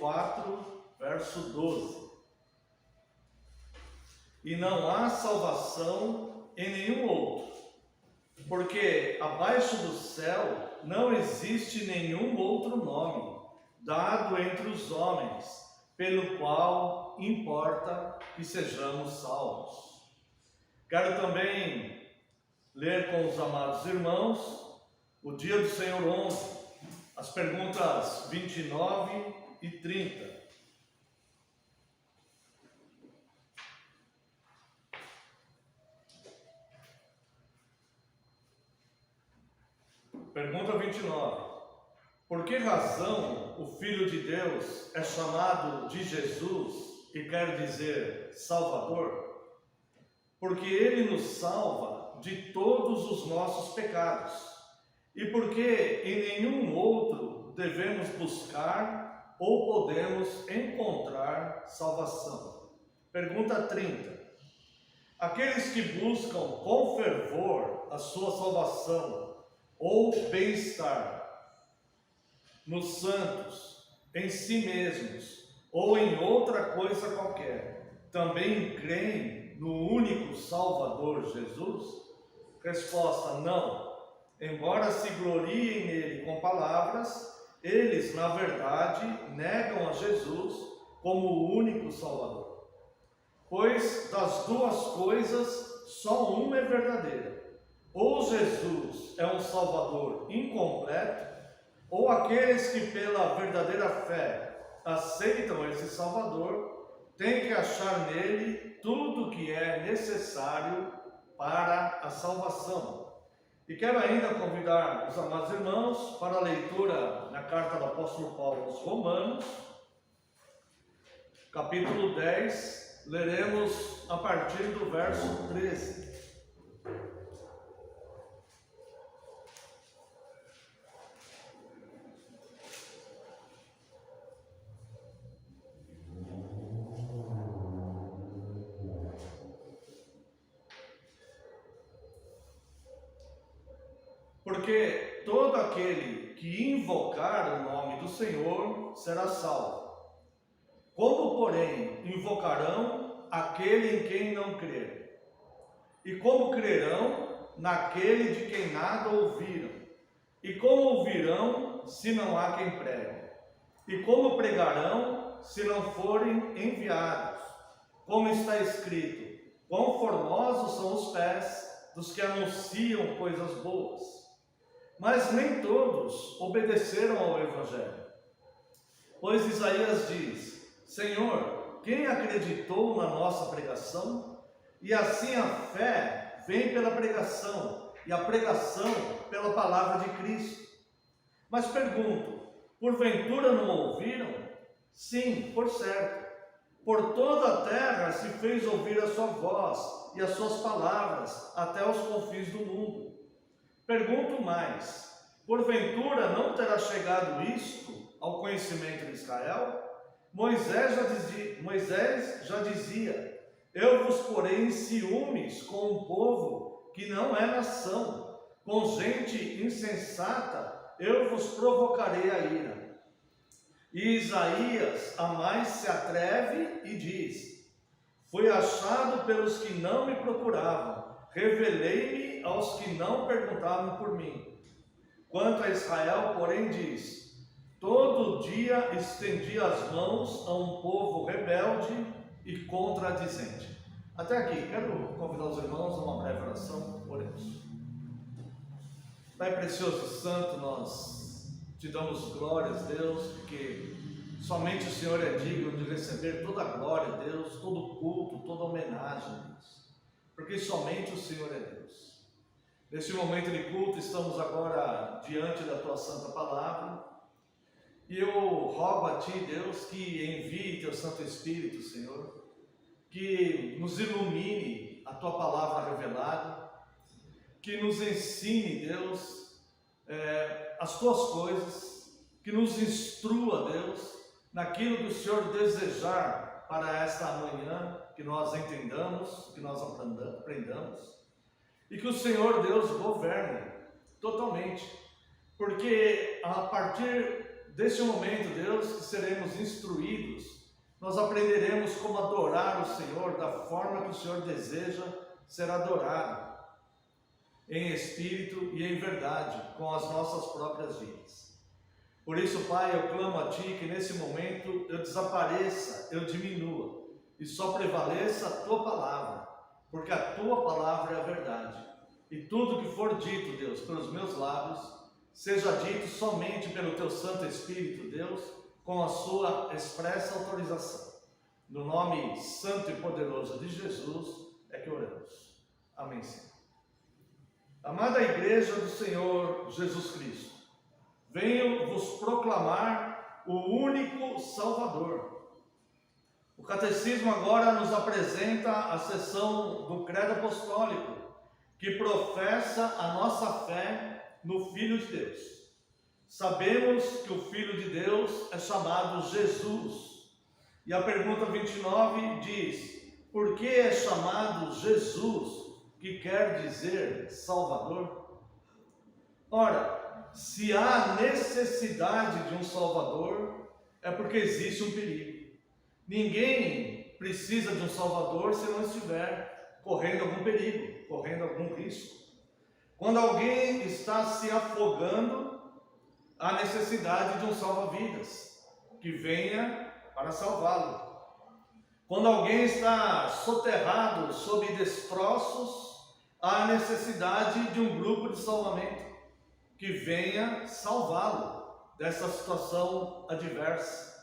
4, verso 12. E não há salvação em nenhum outro, porque abaixo do céu não existe nenhum outro nome dado entre os homens, pelo qual importa que sejamos salvos. Quero também ler com os amados irmãos o Dia do Senhor 11, as perguntas 29 e 30. Pergunta 29. Por que razão o Filho de Deus é chamado de Jesus e quer dizer Salvador? Porque Ele nos salva de todos os nossos pecados, e porque em nenhum outro devemos buscar ou podemos encontrar salvação. Pergunta 30. Aqueles que buscam com fervor a sua salvação ou bem-estar nos santos, em si mesmos ou em outra coisa qualquer, também creem no único Salvador Jesus? Resposta: não. Embora se gloriem nele com palavras, eles, na verdade, negam a Jesus como o único Salvador. Pois das duas coisas, só uma é verdadeira. Ou Jesus é um Salvador incompleto, ou aqueles que pela verdadeira fé aceitam esse Salvador, têm que achar nele tudo o que é necessário para a salvação. E quero ainda convidar os amados irmãos para a leitura na carta do apóstolo Paulo aos Romanos, capítulo 10, leremos a partir do verso 13. Porque todo aquele que invocar o nome do Senhor será salvo. Como, porém, invocarão aquele em quem não crer? E como crerão naquele de quem nada ouviram? E como ouvirão se não há quem pregue? E como pregarão se não forem enviados? Como está escrito: quão formosos são os pés dos que anunciam coisas boas. Mas nem todos obedeceram ao Evangelho. Pois Isaías diz: Senhor, quem acreditou na nossa pregação? E assim a fé vem pela pregação, e a pregação pela palavra de Cristo. Mas pergunto: porventura não ouviram? Sim, por certo. Por toda a terra se fez ouvir a sua voz e as suas palavras até os confins do mundo. Pergunto mais: porventura não terá chegado isto ao conhecimento de Israel? Moisés já dizia: eu vos porei em ciúmes com um povo que não é nação, com gente insensata eu vos provocarei a ira. E Isaías a mais se atreve e diz: fui achado pelos que não me procuravam, revelei-me aos que não perguntavam por mim. Quanto a Israel, porém, diz: todo dia estendi as mãos a um povo rebelde e contradizente. Até aqui, quero convidar os irmãos a uma breve oração. Oremos. Pai precioso e santo, nós te damos glórias, Deus, porque somente o Senhor é digno de receber toda a glória, Deus, todo culto, toda homenagem, Deus, porque somente o Senhor é Deus. Neste momento de culto, estamos agora diante da Tua Santa Palavra, e eu rogo a Ti, Deus, que envie Teu Santo Espírito, Senhor, que nos ilumine a Tua Palavra revelada, que nos ensine, Deus, as Tuas coisas, que nos instrua, Deus, naquilo que o Senhor desejar para esta manhã, que nós entendamos, que nós aprendamos, e que o Senhor, Deus, governe totalmente, porque a partir deste momento, Deus, que seremos instruídos, nós aprenderemos como adorar o Senhor da forma que o Senhor deseja ser adorado, em espírito e em verdade, com as nossas próprias vidas. Por isso, Pai, eu clamo a Ti que nesse momento eu desapareça, eu diminua, e só prevaleça a Tua palavra, porque a Tua palavra é a verdade. E tudo que for dito, Deus, pelos meus lábios, seja dito somente pelo Teu Santo Espírito, Deus, com a Sua expressa autorização. No nome santo e poderoso de Jesus é que oramos. Amém, Senhor. Amada Igreja do Senhor Jesus Cristo, venho vos proclamar o único Salvador. O Catecismo agora nos apresenta a seção do Credo Apostólico, que professa a nossa fé no Filho de Deus. Sabemos que o Filho de Deus é chamado Jesus. E a pergunta 29 diz: por que é chamado Jesus, que quer dizer Salvador? Ora, se há necessidade de um Salvador, é porque existe um perigo. Ninguém precisa de um Salvador se não estiver correndo algum perigo, correndo algum risco. Quando alguém está se afogando, há necessidade de um salva-vidas que venha para salvá-lo. Quando alguém está soterrado sob destroços, há necessidade de um grupo de salvamento que venha salvá-lo dessa situação adversa.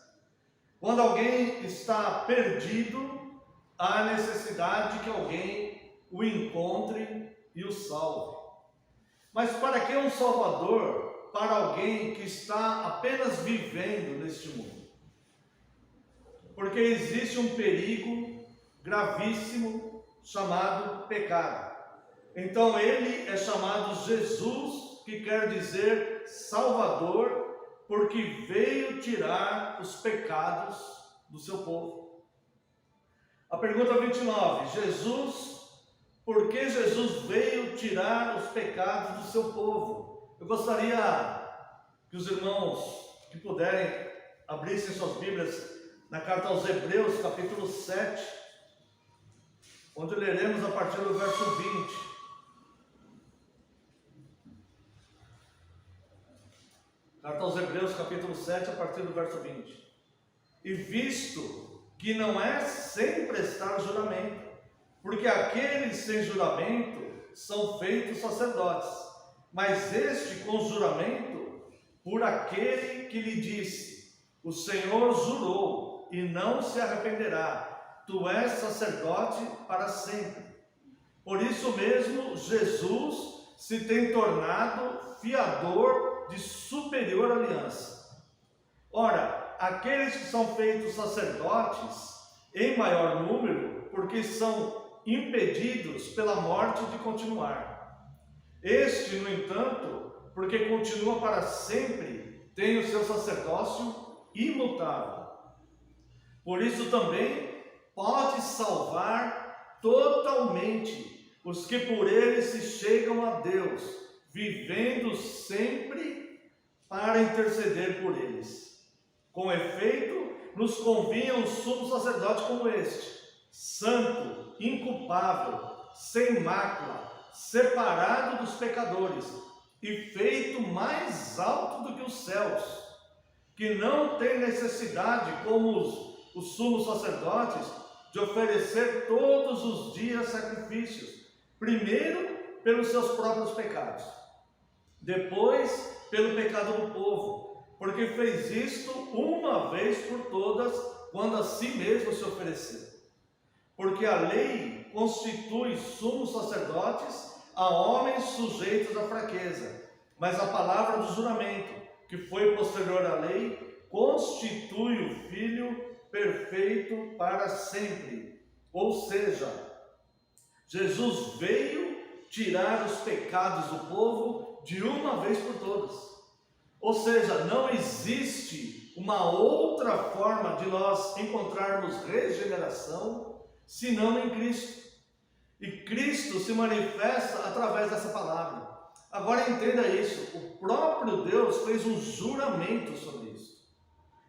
Quando alguém está perdido, há necessidade que alguém o encontre e o salve. Mas para que um Salvador para alguém que está apenas vivendo neste mundo? Porque existe um perigo gravíssimo chamado pecado. Então ele é chamado Jesus, que quer dizer Salvador, porque veio tirar os pecados do seu povo. A pergunta 29, por que Jesus veio tirar os pecados do seu povo? Eu gostaria que os irmãos que puderem abrissem suas Bíblias na carta aos Hebreus, capítulo 7, onde leremos a partir do verso 20. Carta aos Hebreus, capítulo 7, a partir do verso 20. E visto que não é sem prestar juramento, porque aqueles sem juramento são feitos sacerdotes, mas este com juramento por aquele que lhe disse: o Senhor jurou e não se arrependerá, tu és sacerdote para sempre. Por isso mesmo Jesus se tem tornado fiador de superior aliança. Ora, aqueles que são feitos sacerdotes em maior número, porque são impedidos pela morte de continuar. Este, no entanto, porque continua para sempre, tem o seu sacerdócio imutável. Por isso também pode salvar totalmente os que por ele se chegam a Deus, vivendo sempre para interceder por eles. Com efeito, nos convinha um sumo sacerdote como este, santo, inculpável, sem mácula, separado dos pecadores e feito mais alto do que os céus, que não tem necessidade, como os sumos sacerdotes, de oferecer todos os dias sacrifícios, primeiro pelos seus próprios pecados, depois pelo pecado do povo, porque fez isto uma vez por todas, quando a si mesmo se ofereceu. Porque a lei constitui sumos sacerdotes a homens sujeitos à fraqueza, mas a palavra do juramento, que foi posterior à lei, constitui o Filho perfeito para sempre. Ou seja, Jesus veio tirar os pecados do povo de uma vez por todas. Ou seja, não existe uma outra forma de nós encontrarmos regeneração senão em Cristo. E Cristo se manifesta através dessa palavra. Agora entenda isso, o próprio Deus fez um juramento sobre isso.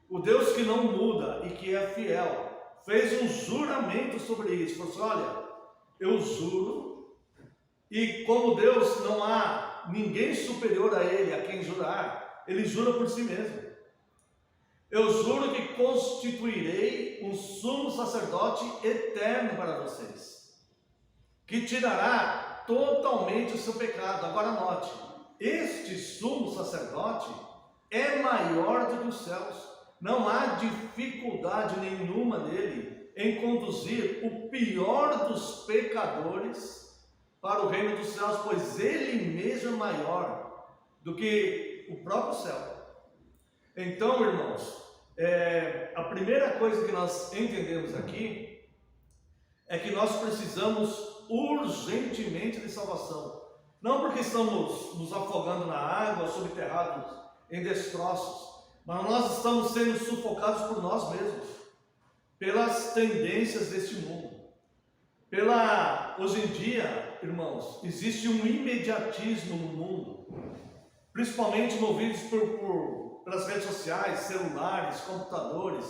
O Deus que não muda e que é fiel, fez um juramento sobre isso. Falou assim, olha, eu juro, e como Deus não há ninguém superior a Ele, a quem jurar, Ele jura por si mesmo. Eu juro que constituirei um sumo sacerdote eterno para vocês, que tirará totalmente o seu pecado. Agora note, este sumo sacerdote é maior do que os céus. Não há dificuldade nenhuma nele em conduzir o pior dos pecadores para o reino dos céus, pois ele mesmo é maior do que o próprio céu. Então, irmãos, a primeira coisa que nós entendemos aqui é que nós precisamos urgentemente de salvação. Não porque estamos nos afogando na água, subterrados em destroços, mas nós estamos sendo sufocados por nós mesmos, pelas tendências deste mundo. Hoje em dia, irmãos, existe um imediatismo no mundo, principalmente movidos pelas redes sociais, celulares, computadores.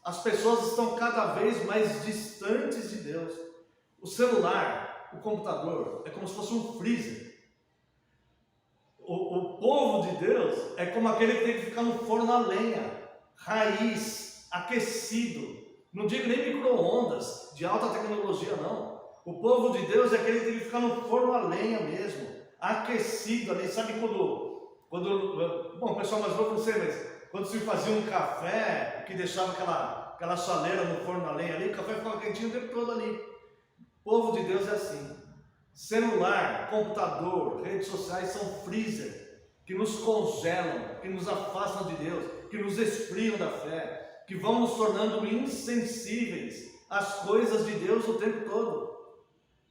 As pessoas estão cada vez mais distantes de Deus. O celular, o computador, é como se fosse um freezer. O povo de Deus é como aquele que tem que ficar no forno a lenha, raiz, aquecido. Não digo nem micro-ondas de alta tecnologia, não. O povo de Deus é aquele que tem que ficar no forno a lenha mesmo, aquecido ali. Sabe quando bom, o pessoal mais novo não sei, mas quando se fazia um café, que deixava aquela chaleira no forno a lenha ali, o café ficava quentinho o tempo todo ali. O povo de Deus é assim. Celular, computador, redes sociais são freezer, que nos congelam, que nos afastam de Deus, que nos esfriam da fé, que vão nos tornando insensíveis às coisas de Deus o tempo todo.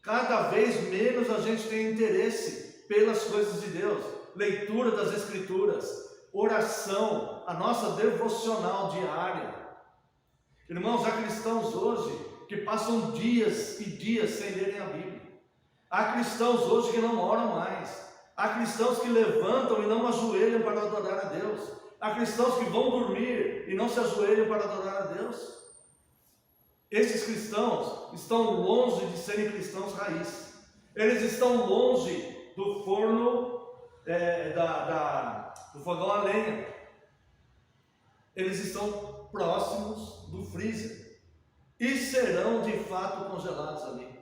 Cada vez menos a gente tem interesse pelas coisas de Deus. Leitura das Escrituras, oração, a nossa devocional diária. Irmãos, há cristãos hoje que passam dias e dias sem lerem a Bíblia. Há cristãos hoje que não oram mais. Há cristãos que levantam e não ajoelham para adorar a Deus. Há cristãos que vão dormir e não se ajoelham para adorar a Deus. Esses cristãos estão longe de serem cristãos raiz. Eles estão longe do forno, do fogão a lenha. Eles estão próximos do freezer. E serão de fato congelados ali.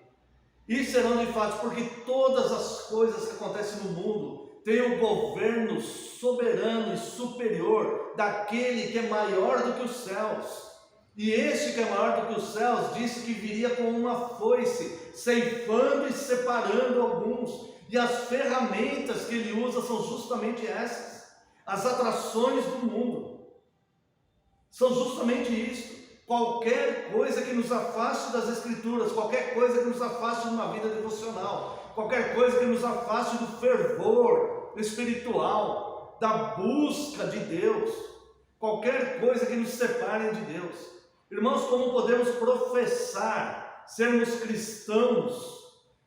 E serão de fato, porque todas as coisas que acontecem no mundo têm o governo soberano e superior daquele que é maior do que os céus. E este que é maior do que os céus disse que viria com uma foice, ceifando e separando alguns. E as ferramentas que ele usa são justamente essas. As atrações do mundo são justamente isso. Qualquer coisa que nos afaste das Escrituras, qualquer coisa que nos afaste de uma vida devocional, qualquer coisa que nos afaste do fervor espiritual, da busca de Deus, qualquer coisa que nos separe de Deus. Irmãos, como podemos professar sermos cristãos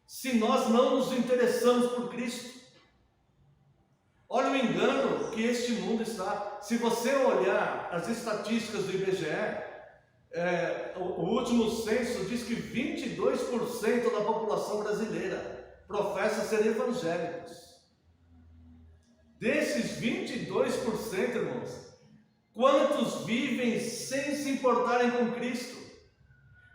se nós não nos interessamos por Cristo? Olha o engano que este mundo está. Se você olhar as estatísticas do IBGE, o último censo diz que 22% da população brasileira professa ser evangélicos. Desses 22%, irmãos, quantos vivem sem se importarem com Cristo?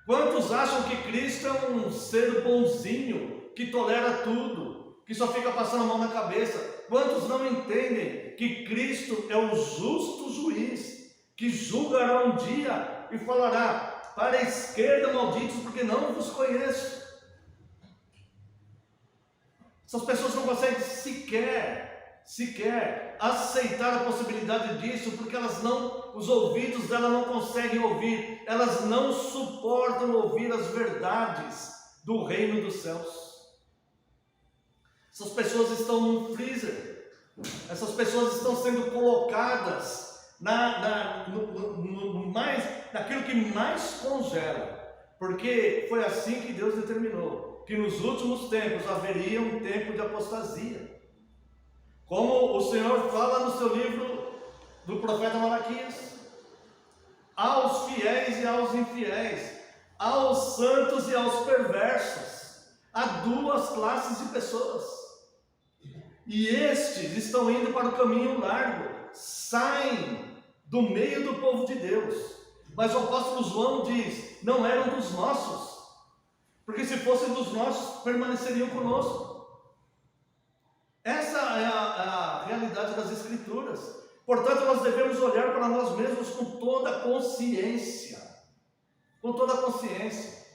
Quantos acham que Cristo é um ser bonzinho, que tolera tudo, que só fica passando a mão na cabeça? Quantos não entendem que Cristo é o justo juiz, que julgará um dia e falará: para a esquerda, malditos, porque não vos conheço. Essas pessoas não conseguem sequer aceitar a possibilidade disso, porque os ouvidos delas não conseguem ouvir, elas não suportam ouvir as verdades do reino dos céus. Essas pessoas estão num freezer, essas pessoas estão sendo colocadas naquilo que mais congela, porque foi assim que Deus determinou, que nos últimos tempos haveria um tempo de apostasia. Como o Senhor fala no seu livro do profeta Malaquias, aos fiéis e aos infiéis, aos santos e aos perversos, há duas classes de pessoas, e estes estão indo para o caminho largo, saem do meio do povo de Deus, mas o apóstolo João diz, não eram dos nossos, porque se fossem dos nossos, permaneceriam conosco. Essa é a realidade das Escrituras. Portanto, nós devemos olhar para nós mesmos com toda a consciência. Com toda a consciência.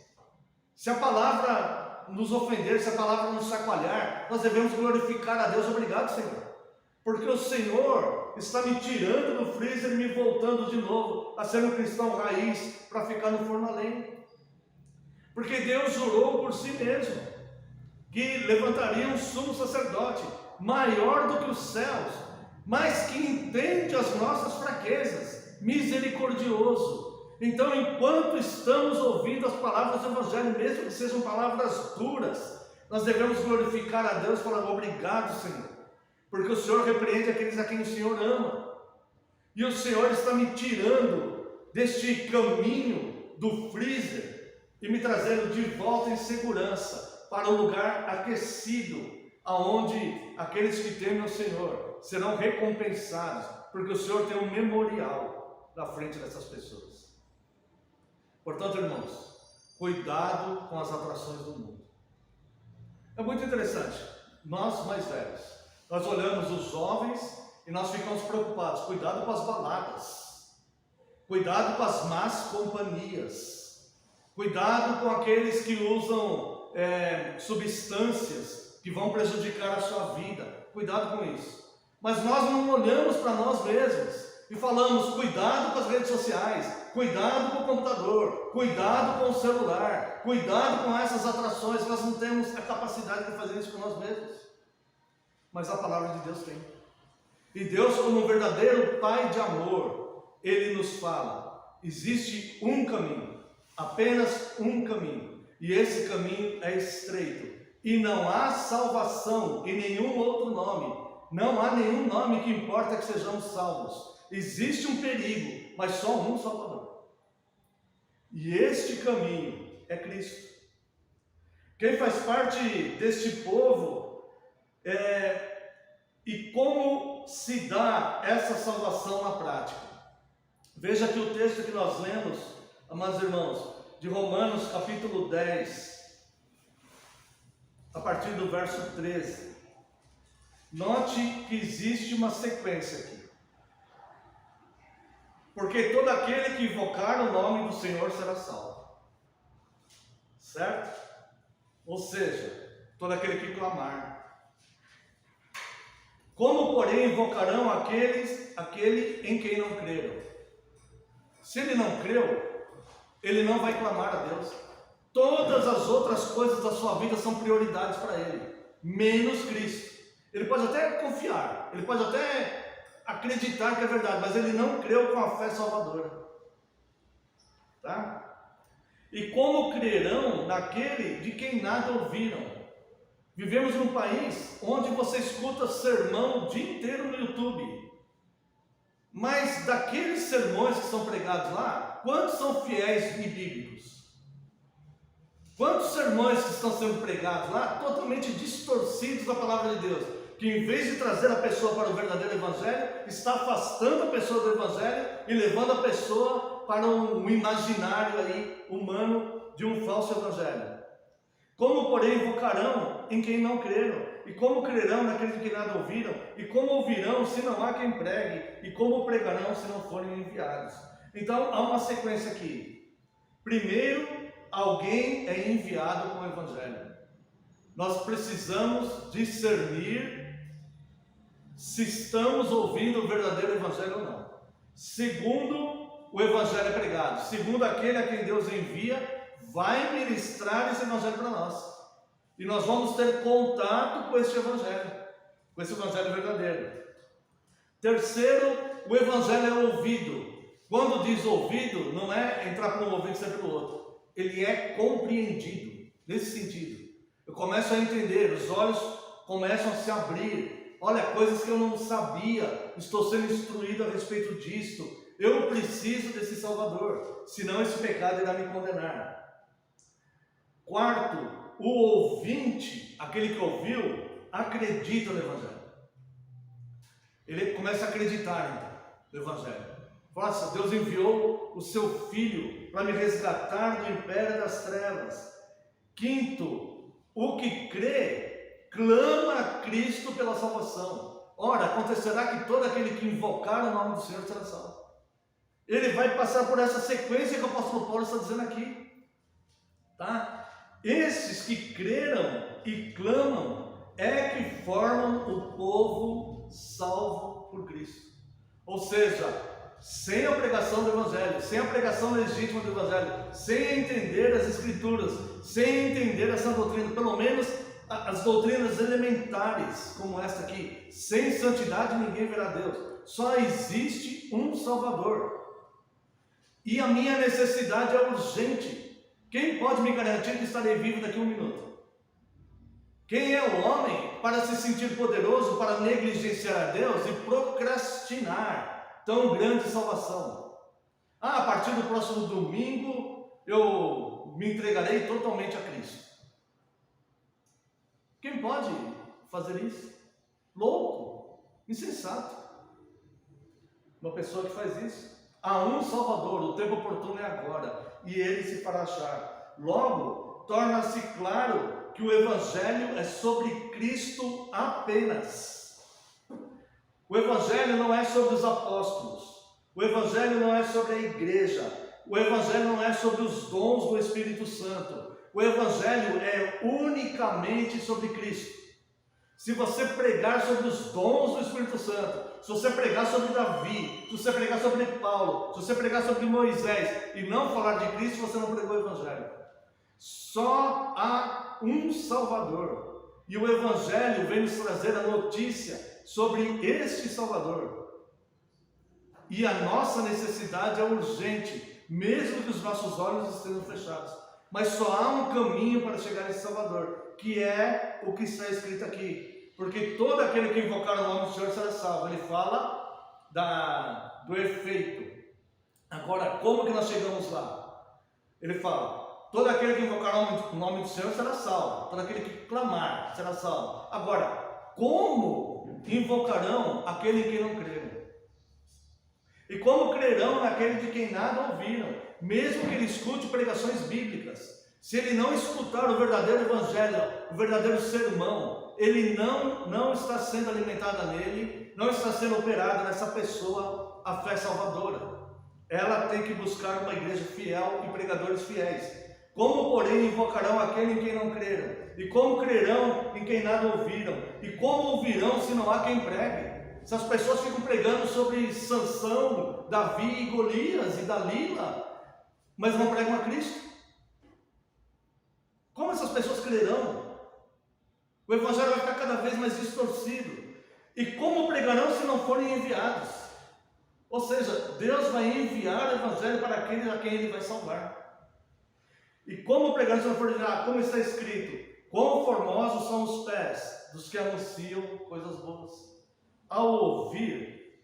Se a palavra nos ofender, se a palavra nos chacoalhar, nós devemos glorificar a Deus. Obrigado, Senhor. Porque o Senhor está me tirando do freezer e me voltando de novo a ser um cristão raiz para ficar no forno a lenha. Porque Deus jurou por si mesmo que levantaria um sumo sacerdote maior do que os céus, mas que entende as nossas fraquezas, misericordioso. Então, enquanto estamos ouvindo as palavras do Evangelho, mesmo que sejam palavras duras, nós devemos glorificar a Deus, falando, obrigado, Senhor, porque o Senhor repreende aqueles a quem o Senhor ama, e o Senhor está me tirando deste caminho do freezer, e me trazendo de volta em segurança, para um lugar aquecido, aonde aqueles que temem o Senhor serão recompensados, porque o Senhor tem um memorial na frente dessas pessoas. Portanto, irmãos, cuidado com as atrações do mundo. É muito interessante, nós mais velhos, nós olhamos os jovens e nós ficamos preocupados, cuidado com as baladas, cuidado com as más companhias, cuidado com aqueles que usam substâncias que vão prejudicar a sua vida, cuidado com isso. Mas nós não olhamos para nós mesmos e falamos, cuidado com as redes sociais, cuidado com o computador, cuidado com o celular, cuidado com essas atrações. Nós não temos a capacidade de fazer isso com nós mesmos, mas a palavra de Deus tem. E Deus, como um verdadeiro Pai de amor, Ele nos fala, existe um caminho, apenas um caminho, e esse caminho é estreito, e não há salvação em nenhum outro nome, não há nenhum nome que importa que sejamos salvos. Existe um perigo, mas só um Salvador, e este caminho é Cristo. Quem faz parte deste povo, e como se dá essa salvação na prática? Veja aqui o texto que nós lemos, amados irmãos, de Romanos capítulo 10, a partir do verso 13. Note que existe uma sequência aqui. Porque todo aquele que invocar o nome do Senhor será salvo. Certo? Ou seja, todo aquele que clamar. Como, porém, invocarão aquele em quem não creram? Se ele não creu, ele não vai clamar a Deus. Todas as outras coisas da sua vida são prioridades para ele, menos Cristo. Ele pode até confiar, ele pode até acreditar que é verdade, mas ele não creu com a fé salvadora. Tá? E como crerão naquele de quem nada ouviram? Vivemos num país onde você escuta sermão o dia inteiro no YouTube. Mas daqueles sermões que são pregados lá, quantos são fiéis e bíblicos? Quantos sermões que estão sendo pregados lá, totalmente distorcidos da palavra de Deus, que em vez de trazer a pessoa para o verdadeiro Evangelho, está afastando a pessoa do Evangelho e levando a pessoa para um imaginário aí, humano, de um falso Evangelho. Como, porém, invocarão em quem não creram? E como crerão naqueles que nada ouviram? E como ouvirão se não há quem pregue? E como pregarão se não forem enviados? Então, há uma sequência aqui. Primeiro, alguém é enviado com o Evangelho. Nós precisamos discernir se estamos ouvindo o verdadeiro Evangelho ou não. Segundo, o Evangelho é pregado. Segundo, aquele a quem Deus envia vai ministrar esse Evangelho para nós. E nós vamos ter contato com esse Evangelho verdadeiro. Terceiro, o Evangelho é ouvido. Quando diz ouvido, não é entrar por um ouvido e sair pelo outro. Ele é compreendido, nesse sentido. Eu começo a entender, os olhos começam a se abrir, olha, coisas que eu não sabia, estou sendo instruído a respeito disso, eu preciso desse Salvador, senão esse pecado irá me condenar. Quarto, o ouvinte, aquele que ouviu, acredita no Evangelho. Ele começa a acreditar no Evangelho. Nossa, Deus enviou o seu Filho para me resgatar do império das trevas. Quinto, o que crê, clama a Cristo pela salvação. Ora, acontecerá que todo aquele que invocar o nome do Senhor será salvo. Ele vai passar por essa sequência que o apóstolo Paulo está dizendo aqui. Tá? Esses que creram e clamam é que formam o povo salvo por Cristo. Ou seja, sem a pregação do Evangelho, sem a pregação legítima do Evangelho, sem entender as Escrituras, sem entender essa doutrina, pelo menos as doutrinas elementares, como esta aqui, sem santidade ninguém verá Deus. Só existe um Salvador. E a minha necessidade é urgente. Quem pode me garantir que estarei vivo daqui a um minuto? Quem é o homem para se sentir poderoso, para negligenciar a Deus e procrastinar tão grande salvação? A partir do próximo domingo eu me entregarei totalmente a Cristo. Quem pode fazer isso? Louco, insensato. Uma pessoa que faz isso. Há um Salvador, o tempo oportuno é agora, e ele se fará achar. Logo, torna-se claro que o Evangelho é sobre Cristo apenas. O Evangelho não é sobre os apóstolos, o Evangelho não é sobre a igreja, o Evangelho não é sobre os dons do Espírito Santo, o Evangelho é unicamente sobre Cristo. Se você pregar sobre os dons do Espírito Santo, se você pregar sobre Davi, se você pregar sobre Paulo, se você pregar sobre Moisés e não falar de Cristo, você não pregou o Evangelho. Só há um Salvador, e o Evangelho vem nos trazer a notícia sobre este Salvador. E a nossa necessidade é urgente, mesmo que os nossos olhos estejam fechados. Mas só há um caminho para chegar a esse Salvador, que é o que está escrito aqui. Porque todo aquele que invocar o nome do Senhor será salvo. Ele fala do efeito. Agora, como que nós chegamos lá? Ele fala, todo aquele que invocar o nome do Senhor será salvo. Todo aquele que clamar será salvo. Agora, como invocarão aquele em quem não creram? E como crerão naquele de quem nada ouviram? Mesmo que ele escute pregações bíblicas, se ele não escutar o verdadeiro evangelho, o verdadeiro sermão, ele não está sendo alimentada nele, não está sendo operada nessa pessoa a fé salvadora. Ela tem que buscar uma igreja fiel e pregadores fiéis. Como, porém, invocarão aquele em quem não creram? E como crerão em quem nada ouviram? E como ouvirão se não há quem pregue? Se as pessoas ficam pregando sobre Sansão, Davi, Golias e Dalila, mas não pregam a Cristo, como essas pessoas crerão? O Evangelho vai ficar cada vez mais distorcido. E como pregarão se não forem enviados? Ou seja, Deus vai enviar o Evangelho para aqueles a quem Ele vai salvar. E como pregarão se não forem enviados? Como está escrito, quão formosos são os pés dos que anunciam coisas boas. Ao ouvir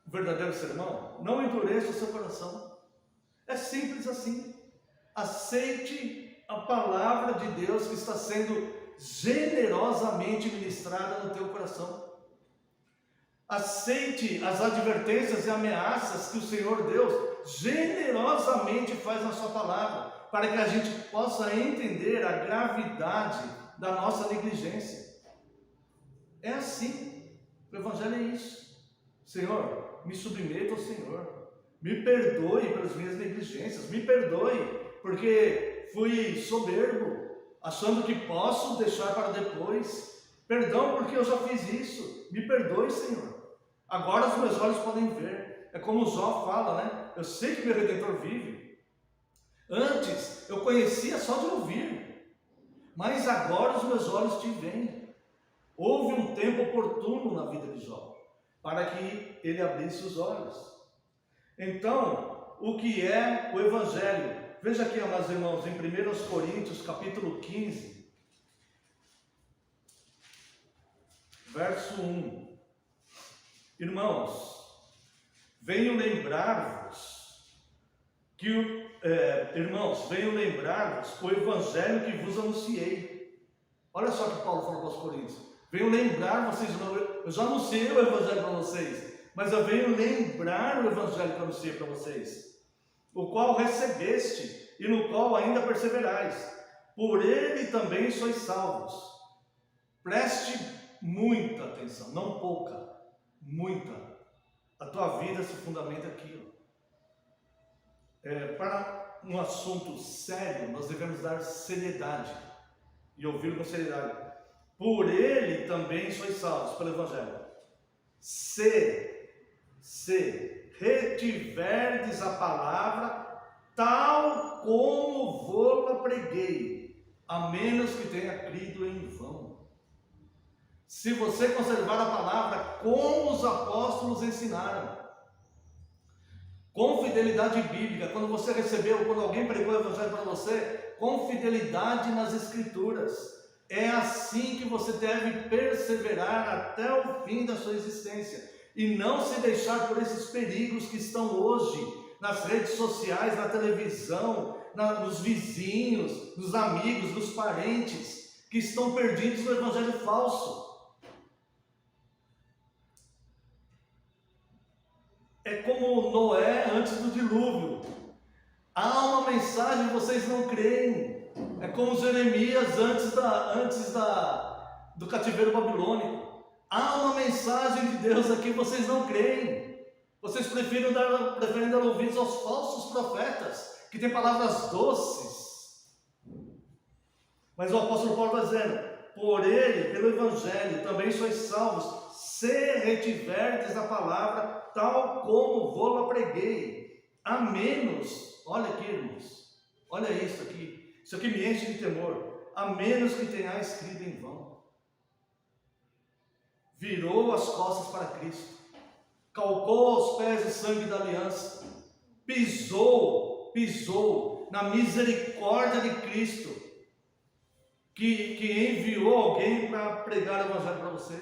o verdadeiro sermão, não endureça o seu coração. É simples assim. Aceite a palavra de Deus que está sendo generosamente ministrada no teu coração. Aceite as advertências e ameaças que o Senhor Deus generosamente faz na sua palavra, para que a gente possa entender a gravidade da nossa negligência. É assim. O Evangelho é isso. Senhor, me submeto ao Senhor. Me perdoe pelas minhas negligências. Me perdoe porque fui soberbo, achando que posso deixar para depois. Perdão porque eu já fiz isso. Me perdoe, Senhor. Agora os meus olhos podem ver. É como Jó fala, né? Eu sei que meu Redentor vive. Antes eu conhecia só de ouvir, mas agora os meus olhos te veem. Houve um tempo oportuno na vida de Jó, para que ele abrisse os olhos. Então, o que é o Evangelho? Veja aqui, amados irmãos, em 1 Coríntios, capítulo 15. verso 1. Irmãos, venho lembrar-vos o evangelho que vos anunciei. Olha só o que Paulo falou para os Coríntios. Venho lembrar vocês, eu já anunciei o evangelho para vocês, mas eu venho lembrar o evangelho que eu anunciei para vocês, o qual recebeste e no qual ainda perseverais. Por ele também sois salvos. Preste muita atenção, não pouca, muita. A tua vida se fundamenta aqui. Para um assunto sério, nós devemos dar seriedade e ouvir com seriedade. Por ele também sois salvos, pelo evangelho. Se retiverdes a palavra, tal como vou-la preguei, a menos que tenha crido em vão. Se você conservar a palavra como os apóstolos ensinaram, com fidelidade bíblica, quando você recebeu, quando alguém pregou o evangelho para você, com fidelidade nas escrituras, é assim que você deve perseverar até o fim da sua existência, e não se deixar por esses perigos que estão hoje nas redes sociais, na televisão, nos vizinhos, nos amigos, nos parentes, que estão perdidos no evangelho falso. É como Noé antes do dilúvio. Há uma mensagem que vocês não creem. É como Jeremias antes do cativeiro babilônico. Há uma mensagem de Deus aqui que vocês não creem. Vocês preferem dar ouvidos aos falsos profetas, que têm palavras doces. Mas o apóstolo Paulo está dizendo: por ele, pelo evangelho, também sois salvos, se retiverdes a palavra, tal como vou-la preguei. A menos, olha aqui, irmãos, olha isso aqui me enche de temor. A menos que tenhais crido em vão. Virou as costas para Cristo, calcou aos pés o sangue da aliança, pisou na misericórdia de Cristo, que enviou alguém para pregar o evangelho para você.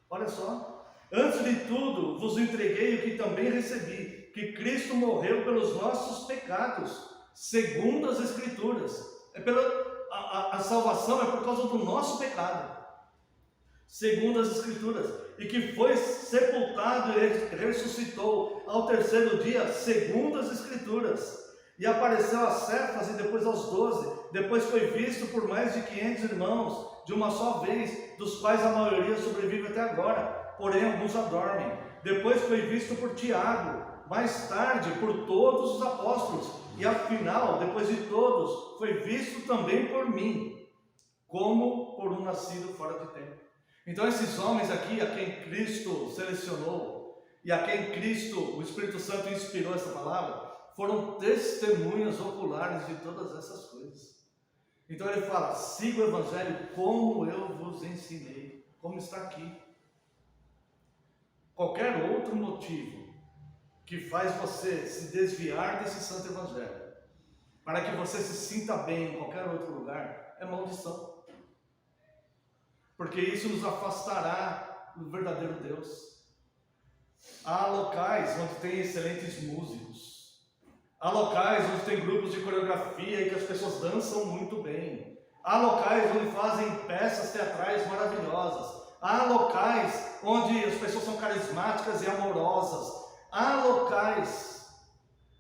Olha só, antes de tudo vos entreguei o que também recebi, que Cristo morreu pelos nossos pecados, segundo as Escrituras. A salvação é por causa do nosso pecado, segundo as Escrituras, e que foi sepultado e ressuscitou ao terceiro dia, segundo as Escrituras, e apareceu a Cefas e depois aos 12, depois foi visto por mais de 500 irmãos, de uma só vez, dos quais a maioria sobrevive até agora, porém alguns já dormem. Depois foi visto por Tiago, mais tarde por todos os apóstolos, e afinal, depois de todos, foi visto também por mim, como por um nascido fora de tempo. Então esses homens aqui, a quem Cristo selecionou, e a quem Cristo, o Espírito Santo, inspirou essa palavra, foram testemunhas oculares de todas essas coisas. Então ele fala: siga o evangelho como eu vos ensinei, como está aqui. Qualquer outro motivo que faz você se desviar desse santo evangelho, para que você se sinta bem em qualquer outro lugar, é maldição. Porque isso nos afastará do verdadeiro Deus. Há locais onde tem excelentes músicos. Há locais onde tem grupos de coreografia e que as pessoas dançam muito bem. Há locais onde fazem peças teatrais maravilhosas. Há locais onde as pessoas são carismáticas e amorosas. Há locais,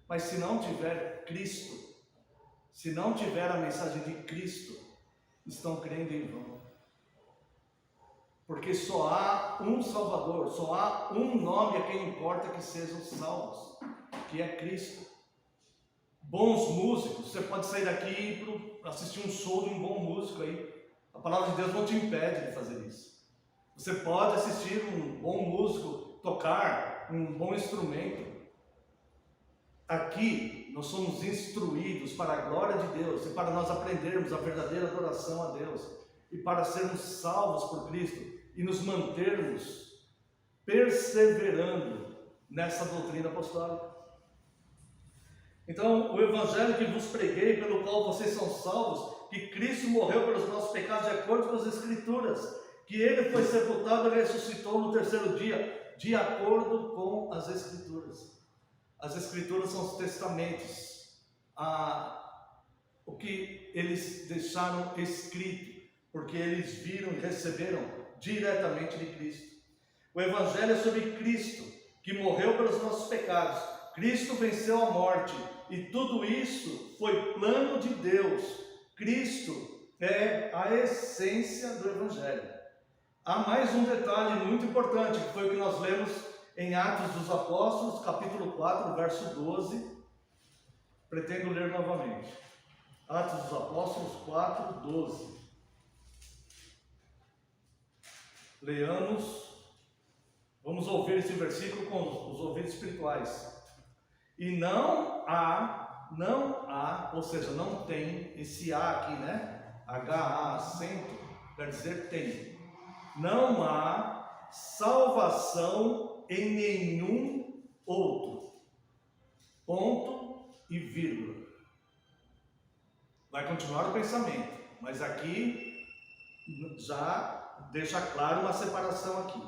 mas se não tiver Cristo, se não tiver a mensagem de Cristo, estão crendo em vão. Porque só há um Salvador, só há um nome a quem importa que sejam salvos, que é Cristo. Bons músicos, você pode sair daqui para assistir um show de um bom músico aí. A palavra de Deus não te impede de fazer isso. Você pode assistir um bom músico tocar um bom instrumento. Aqui nós somos instruídos para a glória de Deus e para nós aprendermos a verdadeira adoração a Deus e para sermos salvos por Cristo e nos mantermos perseverando nessa doutrina apostólica. Então, o evangelho que vos preguei, pelo qual vocês são salvos, que Cristo morreu pelos nossos pecados de acordo com as Escrituras, que ele foi sepultado e ressuscitou no terceiro dia, de acordo com as Escrituras. As Escrituras são os testamentos, o que eles deixaram escrito, porque eles viram e receberam diretamente de Cristo. O Evangelho é sobre Cristo, que morreu pelos nossos pecados. Cristo venceu a morte, e tudo isso foi plano de Deus. Cristo é a essência do Evangelho. Há mais um detalhe muito importante, que foi o que nós lemos em Atos dos Apóstolos, capítulo 4, verso 12. Pretendo ler novamente. Atos dos Apóstolos 4, 12. Leamos. Vamos ouvir esse versículo com os ouvidos espirituais. E não há, ou seja, não tem, esse A aqui, né? H-A, acento, quer dizer tem. Não há salvação em nenhum outro. Ponto e vírgula. Vai continuar o pensamento, mas aqui já deixa claro uma separação aqui.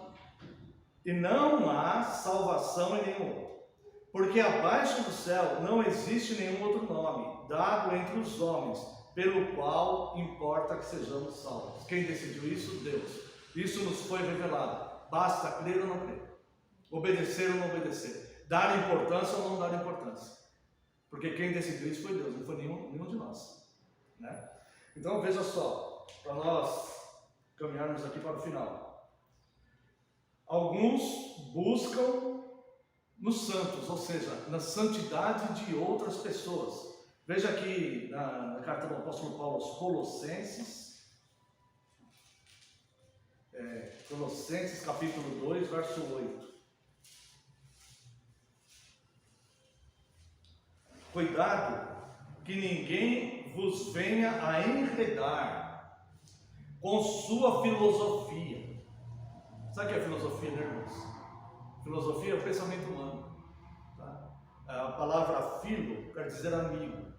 E não há salvação em nenhum outro, porque abaixo do céu não existe nenhum outro nome dado entre os homens, pelo qual importa que sejamos salvos. Quem decidiu isso? Deus. Isso nos foi revelado. Basta crer ou não crer, obedecer ou não obedecer, dar importância ou não dar importância, porque quem decidiu isso foi Deus, não foi nenhum de nós, né? Então veja só, para nós caminharmos aqui para o final. Alguns buscam nos santos, ou seja, na santidade de outras pessoas. Veja aqui na carta do apóstolo Paulo aos Colossenses, Colossenses capítulo 2, verso 8. Cuidado que ninguém vos venha a enredar com sua filosofia. Sabe o que é filosofia, né, irmãos? Filosofia é o pensamento humano. Tá? A palavra filo quer dizer amigo,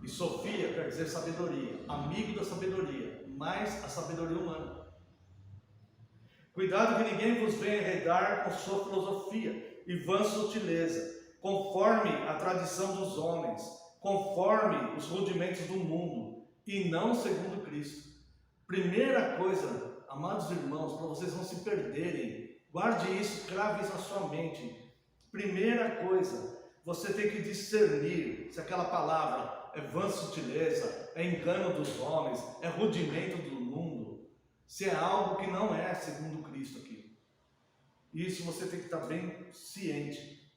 e sofia quer dizer sabedoria. Amigo da sabedoria, mais a sabedoria humana. Cuidado que ninguém vos venha enredar com sua filosofia e vã sutileza, conforme a tradição dos homens, conforme os rudimentos do mundo, e não segundo Cristo. Primeira coisa, amados irmãos, para vocês não se perderem, guarde isso, crave isso na sua mente. Primeira coisa, você tem que discernir se aquela palavra é vã sutileza, é engano dos homens, é rudimento do mundo, se é algo que não é segundo Cristo aqui. Isso você tem que estar bem ciente.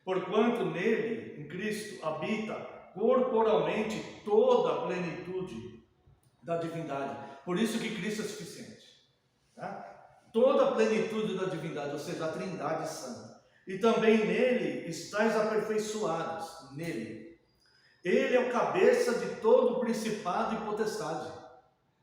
Porquanto nele, em Cristo, habita corporalmente toda a plenitude da divindade. Por isso que Cristo é suficiente. Tá? Toda a plenitude da divindade, ou seja, a Trindade Santa. E também nele estáis aperfeiçoados, nele. Ele é o cabeça de todo o principado e potestade.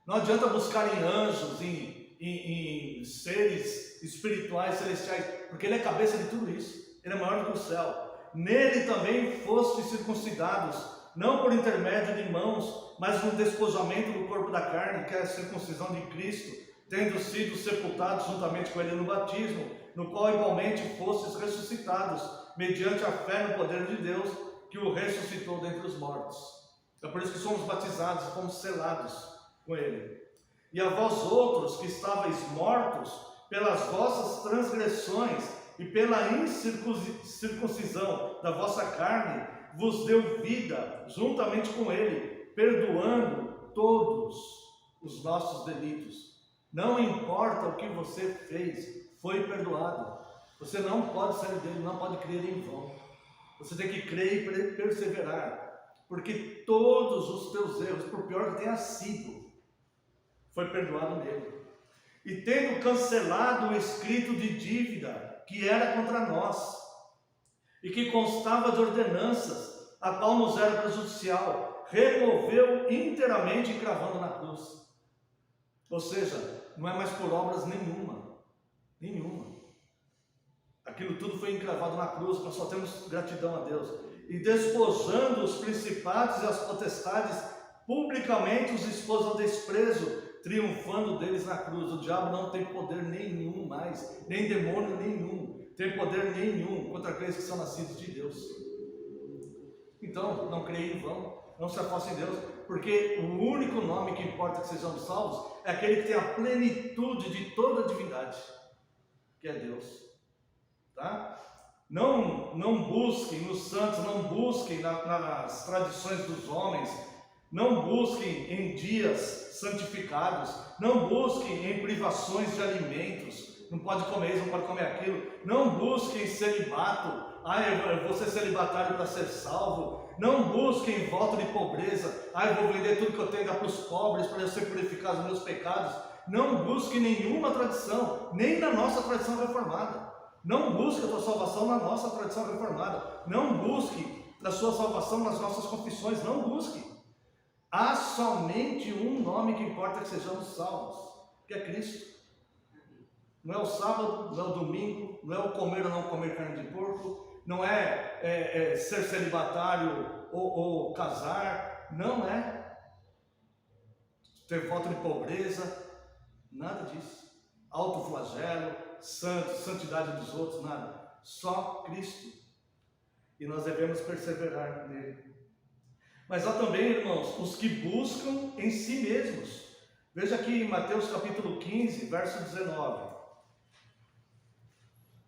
Não adianta buscar em anjos, em seres espirituais, celestiais, porque ele é cabeça de tudo isso. Ele é maior do que o céu. Nele também fostes circuncidados, não por intermédio de mãos, mas no despojamento do corpo da carne, que é a circuncisão de Cristo, tendo sido sepultados juntamente com ele no batismo, no qual igualmente fostes ressuscitados, mediante a fé no poder de Deus, que o ressuscitou dentre os mortos. É por isso que somos batizados, fomos selados com ele. E a vós outros que estáveis mortos pelas vossas transgressões e pela incircuncisão da vossa carne, vos deu vida juntamente com ele, perdoando todos os nossos delitos. Não importa o que você fez, foi perdoado. Você não pode sair dele, não pode crer em vão. Você tem que crer e perseverar, porque todos os teus erros, por pior que tenha sido, foi perdoado nele. E tendo cancelado o escrito de dívida que era contra nós, e que constava de ordenanças, a qual nos era prejudicial, removeu inteiramente encravando na cruz. Ou seja, não é mais por obras nenhuma. Aquilo tudo foi encravado na cruz, nós só temos gratidão a Deus. E despojando os principados e as potestades, publicamente os expôs ao desprezo, triunfando deles na cruz. O diabo não tem poder nenhum mais, nem demônio nenhum, tem poder nenhum contra aqueles que são nascidos de Deus. Então, não creia em vão, não se afaste em Deus, porque o único nome que importa que sejamos salvos é aquele que tem a plenitude de toda a divindade, que é Deus. Tá? Não busquem nos santos, não busquem nas tradições dos homens, não busquem em dias santificados, não busquem em privações de alimentos, não pode comer isso, não pode comer aquilo, não busquem celibato, eu vou ser celibatário para ser salvo, não busquem voto de pobreza, eu vou vender tudo que eu tenho e dar para os pobres para eu ser purificado dos meus pecados. Não busque nenhuma tradição, nem na nossa tradição reformada. Não busque a tua salvação na nossa tradição reformada. Não busque a sua salvação nas nossas confissões. Não busque. Há somente um nome que importa que sejamos salvos, que é Cristo. Não é o sábado, não é o domingo, não é o comer ou não comer carne de porco, não é ser celibatário ou casar, não é ter voto de pobreza, nada disso. Alto flagelo, santidade dos outros, nada. Só Cristo. E nós devemos perseverar nele. Mas há também, irmãos, os que buscam em si mesmos. Veja aqui em Mateus capítulo 15, verso 19.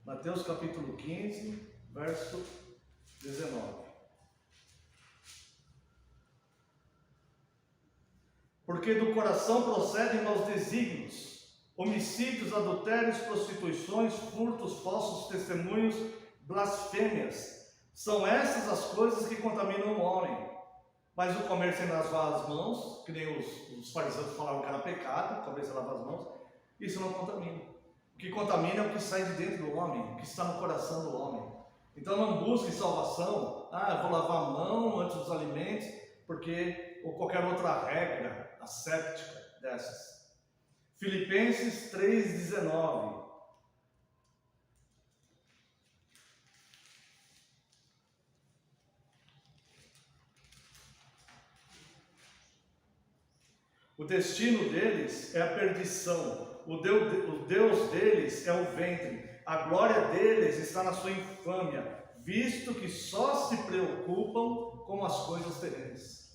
Mateus capítulo 15, verso 19. Porque do coração procedem maus desígnios, homicídios, adultérios, prostituições, furtos, falsos testemunhos, blasfêmias. São essas as coisas que contaminam o homem. Mas o comer sem lavar as mãos, que nem os fariseus falavam que era pecado, comer sem lavar as mãos, isso não contamina. O que contamina é o que sai de dentro do homem, o que está no coração do homem. Então não busque salvação, eu vou lavar a mão antes dos alimentos, ou qualquer outra regra asséptica dessas. Filipenses 3,19. O destino deles é a perdição, o Deus deles é o ventre, a glória deles está na sua infâmia, visto que só se preocupam com as coisas terrenas.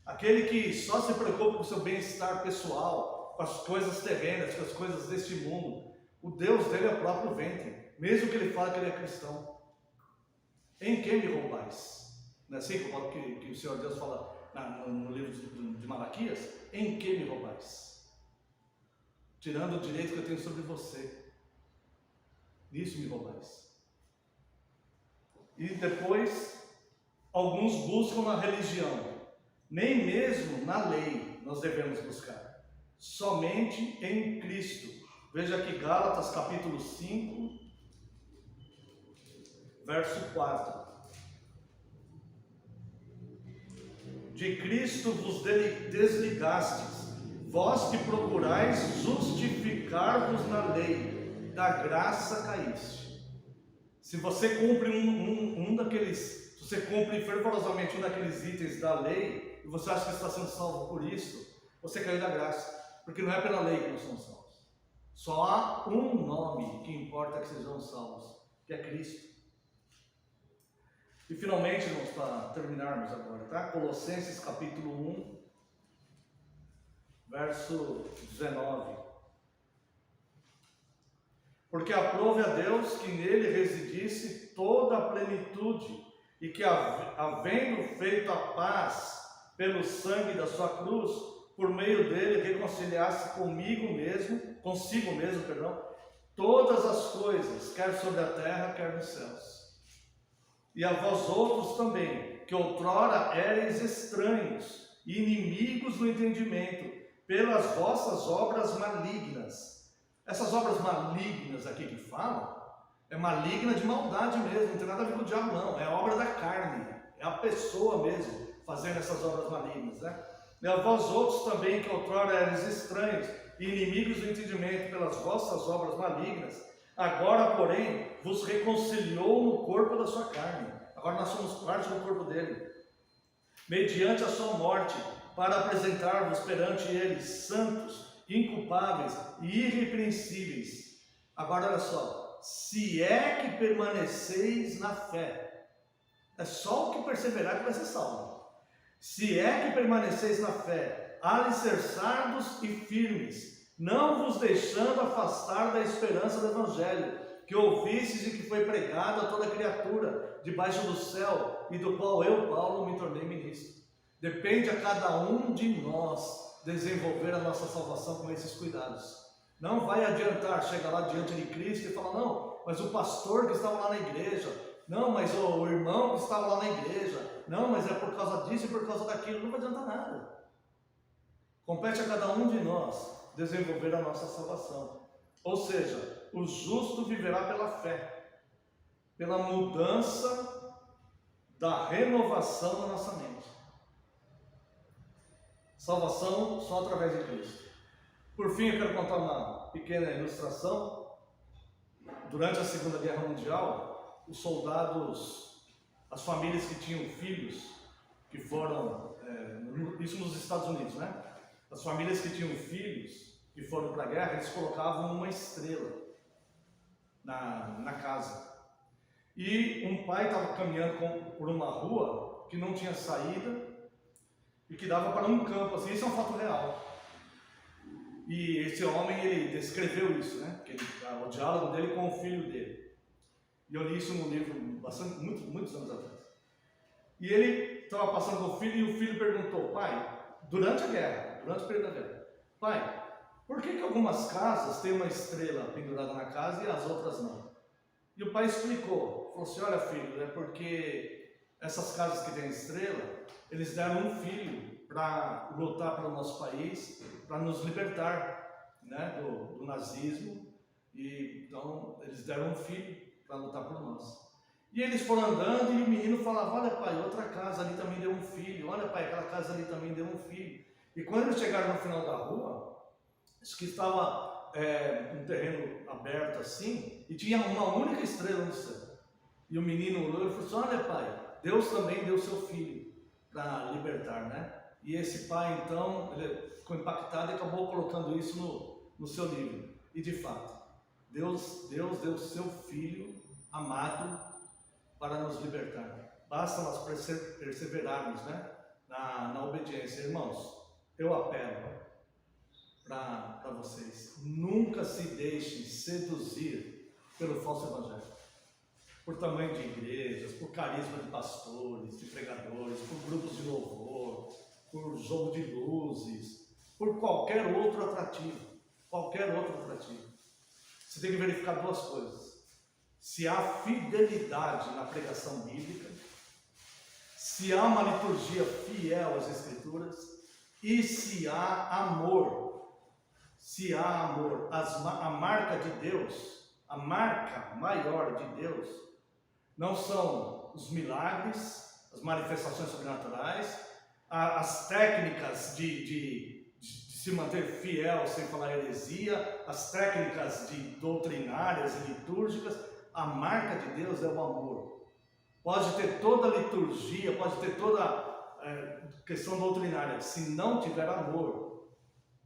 Aquele que só se preocupa com o seu bem-estar pessoal, com as coisas terrenas, com as coisas deste mundo, o Deus dele é o próprio ventre, mesmo que ele fale que ele é cristão. Em que me roubais? Não é assim que o Senhor Deus fala no livro de Malaquias? Em que me roubais? Tirando o direito que eu tenho sobre você, nisso me roubais. E depois, alguns buscam na religião, nem mesmo na lei nós devemos buscar, somente em Cristo. Veja aqui Gálatas capítulo 5, verso 4. De Cristo vos desligastes, vós que procurais justificar-vos na lei, da graça caíste. Se você cumpre se você cumpre fervorosamente um daqueles itens da lei, e você acha que está sendo salvo por isso, você caiu da graça, porque não é pela lei que nós somos salvos. Só há um nome que importa que sejamos salvos, que é Cristo. E finalmente, irmãos, para terminarmos agora, tá? Colossenses capítulo 1, verso 19. Porque aprove a Deus que nele residisse toda a plenitude, e que havendo feito a paz pelo sangue da sua cruz, por meio dele reconciliasse consigo mesmo, todas as coisas, quer sobre a terra, quer nos céus. E a vós outros também, que outrora éreis estranhos e inimigos no entendimento, pelas vossas obras malignas. Essas obras malignas aqui que falam, é maligna de maldade mesmo, não tem nada a ver com o diabo não, é obra da carne, é a pessoa mesmo fazendo essas obras malignas, né? E a vós outros também, que outrora éreis estranhos e inimigos do entendimento, pelas vossas obras malignas, agora, porém, vos reconciliou no corpo da sua carne. Agora nós somos parte do corpo dele, mediante a sua morte, para apresentar-vos perante ele santos, inculpáveis e irrepreensíveis. Agora olha só, se é que permaneceis na fé, é só o que perseverar que vai ser salvo. Se é que permaneceis na fé, alicerçados e firmes, não vos deixando afastar da esperança do Evangelho, que ouvistes e que foi pregado a toda criatura, debaixo do céu, e do qual eu, Paulo, me tornei ministro. Depende a cada um de nós desenvolver a nossa salvação com esses cuidados. Não vai adiantar chegar lá diante de Cristo e falar, não, mas o pastor que estava lá na igreja, não, mas o irmão que estava lá na igreja, não, mas é por causa disso e por causa daquilo, não vai adiantar nada. Compete a cada um de nós desenvolver a nossa salvação. Ou seja, o justo viverá pela fé, pela mudança da renovação da nossa mente. Salvação só através de Cristo. Por fim, eu quero contar uma pequena ilustração. Durante a Segunda Guerra Mundial, os soldados, as famílias que tinham filhos, que foram, isso nos Estados Unidos, né? As famílias que tinham filhos que foram para a guerra, eles colocavam uma estrela na casa. E um pai estava caminhando por uma rua que não tinha saída e que dava para um campo, assim, isso é um fato real. E esse homem, ele descreveu isso, né? O diálogo dele com o filho dele. E eu li isso num livro muitos anos atrás. E ele estava passando com o filho e o filho perguntou, pai, durante o período da guerra, pai, por que algumas casas têm uma estrela pendurada na casa e as outras não? E o pai explicou, falou assim, olha filho, é porque essas casas que têm estrela, eles deram um filho para lutar pelo nosso país, para nos libertar, né, do nazismo, e então eles deram um filho para lutar por nós. E eles foram andando e o menino falava, olha pai, outra casa ali também deu um filho, olha pai, aquela casa ali também deu um filho. E quando eles chegaram no final da rua, isso que estava um terreno aberto assim, e tinha uma única estrela no céu. E o menino olhou e falou assim, olha pai, Deus também deu seu filho para libertar, né? E esse pai então, ele ficou impactado e acabou colocando isso no seu livro. E de fato, Deus deu seu filho amado para nos libertar. Basta nós perseverarmos, né, na obediência. Irmãos, eu apelo para vocês, nunca se deixem seduzir pelo falso evangelho, por tamanho de igrejas, por carisma de pastores, de pregadores, por grupos de louvor, por jogo de luzes, por qualquer outro atrativo, Você tem que verificar duas coisas: se há fidelidade na pregação bíblica, se há uma liturgia fiel às Escrituras e se há amor. A marca de Deus, a marca maior de Deus, não são os milagres, as manifestações sobrenaturais, as técnicas de se manter fiel sem falar heresia, as técnicas doutrinárias e litúrgicas. A marca de Deus é o amor. Pode ter toda a liturgia, pode ter toda a questão doutrinária, se não tiver amor,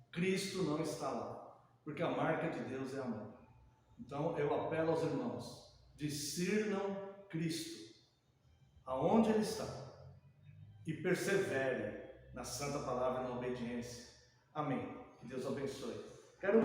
Cristo não está lá, porque a marca de Deus é amor. Então eu apelo aos irmãos, discernam Cristo, aonde Ele está, e persevere na santa palavra e na obediência. Amém. Que Deus abençoe. Quero